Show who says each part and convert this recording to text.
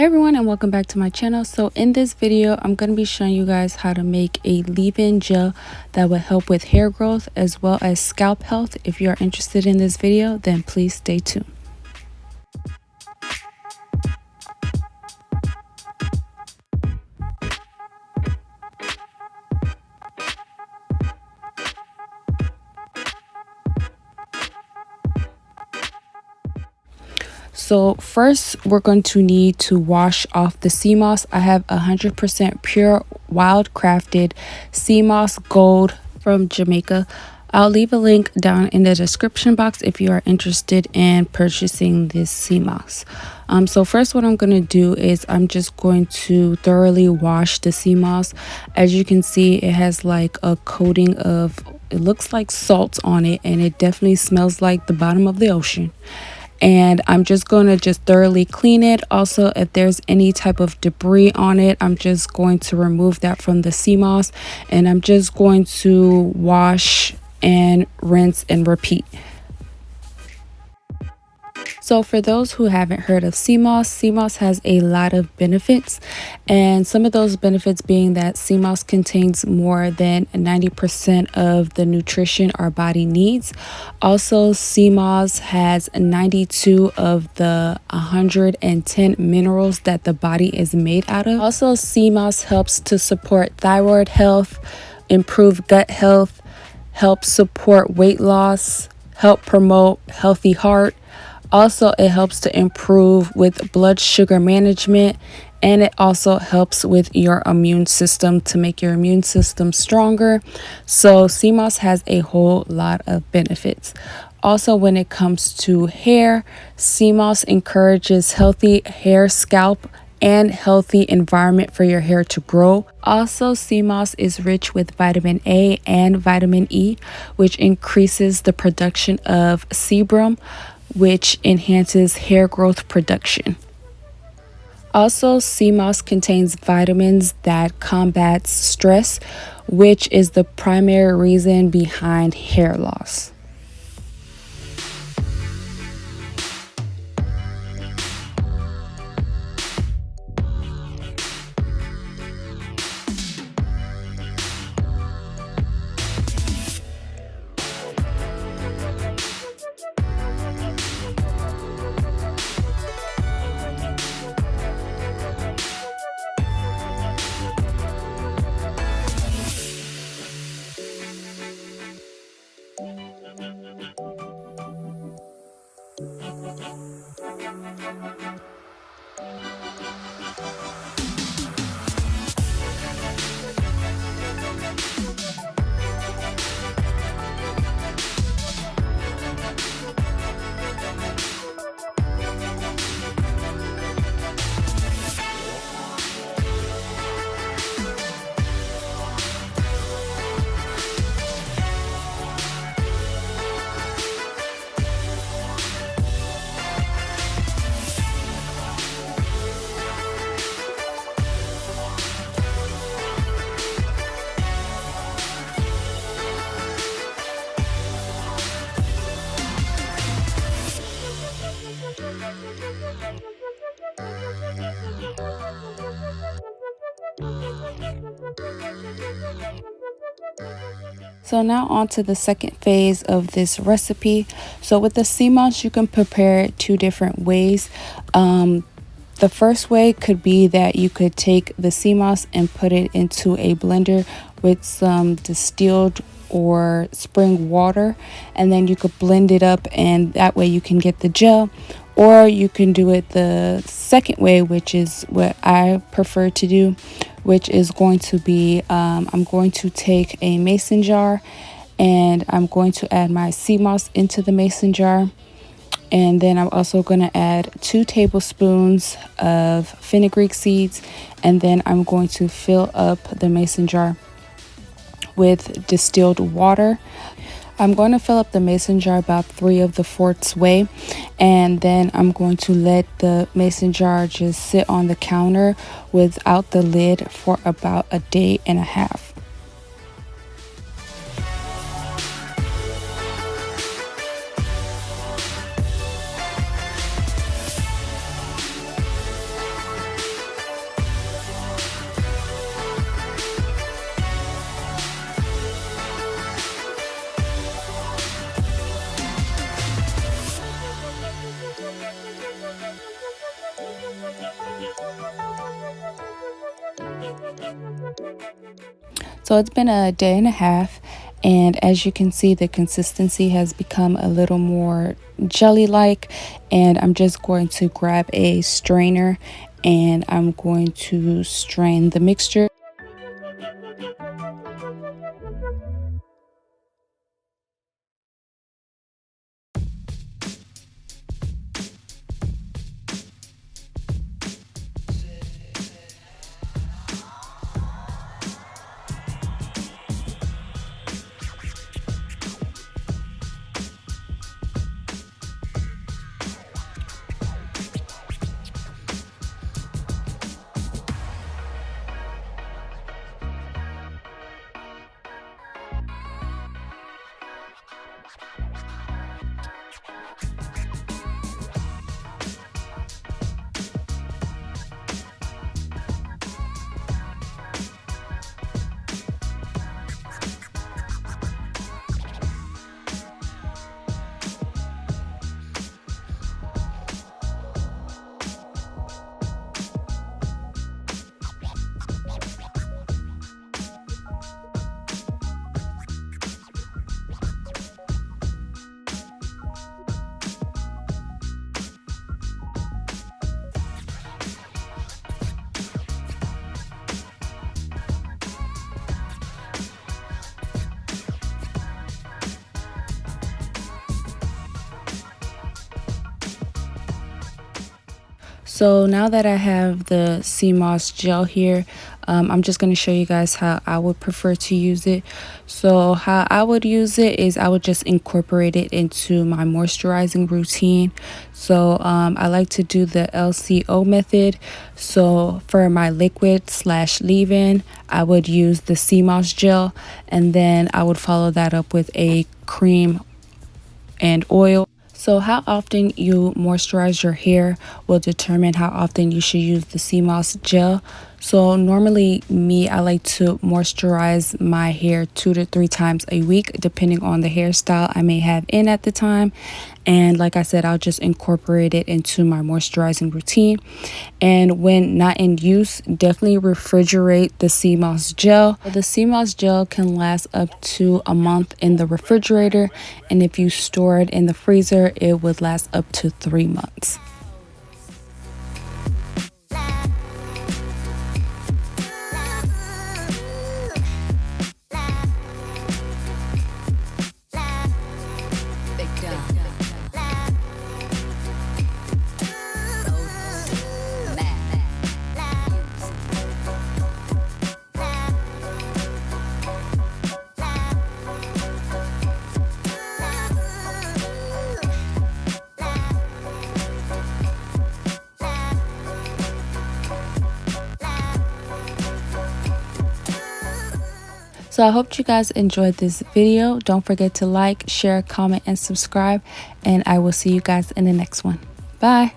Speaker 1: Hey everyone, and welcome back to my channel. So in this video I'm going to be showing you guys how to make a leave-in gel that will help with hair growth as well as scalp health. If you are interested in this video, then please stay tuned. So first we're going to need to wash off the sea moss. I have 100% pure wild crafted sea moss gold from Jamaica. I'll leave a link down in the description box if you are interested in purchasing this sea moss. So first what I'm going to do is I'm just going to thoroughly wash the sea moss. As you can see, it has like a coating of, it looks like salt on it, and it definitely smells like the bottom of the ocean. And I'm just going to just thoroughly clean it. Also, if there's any type of debris on it, I'm just going to remove that from the sea moss, and I'm just going to wash and rinse and repeat. So for those who haven't heard of sea moss has a lot of benefits, and some of those benefits being that sea moss contains more than 90% of the nutrition our body needs. Also, sea moss has 92 of the 110 minerals that the body is made out of. Also, sea moss helps to support thyroid health, improve gut health, help support weight loss, help promote healthy heart. Also, it helps to improve with blood sugar management, and it also helps with your immune system to make your immune system stronger. So sea moss has a whole lot of benefits. Also, when it comes to hair, sea moss encourages healthy hair, scalp, and healthy environment for your hair to grow. Also, sea moss is rich with vitamin A and vitamin E, which increases the production of sebum, which enhances hair growth production. Also, sea moss contains vitamins that combat stress, which is the primary reason behind hair loss. So now on to the second phase of this recipe. So with the sea moss, you can prepare it two different ways. The first way could be that you could take the sea moss and put it into a blender with some distilled or spring water, and then you could blend it up, and that way you can get the gel. Or you can do it the second way, which is what I prefer to do, which is going to be I'm going to take a mason jar, and I'm going to add my sea moss into the mason jar. And then I'm also going to add 2 tablespoons of fenugreek seeds, and then I'm going to fill up the mason jar with distilled water. I'm going to fill up the mason jar about 3/4 way, and then I'm going to let the mason jar just sit on the counter without the lid for about a day and a half. So it's been a day and a half, and as you can see, the consistency has become a little more jelly-like, and I'm just going to grab a strainer and I'm going to strain the mixture. So now that I have the sea moss gel here, I'm just going to show you guys how I would prefer to use it. So how I would use it is I would just incorporate it into my moisturizing routine. So I like to do the LCO method. So for my liquid slash leave-in, I would use the sea moss gel, and then I would follow that up with a cream and oil. So how often you moisturize your hair will determine how often you should use the sea moss gel. So normally I like to moisturize my hair 2 to 3 times a week, depending on the hairstyle I may have in at the time. And like I said, I'll just incorporate it into my moisturizing routine. And when not in use, definitely refrigerate the sea moss gel. The sea moss gel can last up to a month in the refrigerator, and if you store it in the freezer, it would last up to 3 months. So I hope you guys enjoyed this video. Don't forget to like, share, comment, and subscribe. And I will see you guys in the next one. Bye.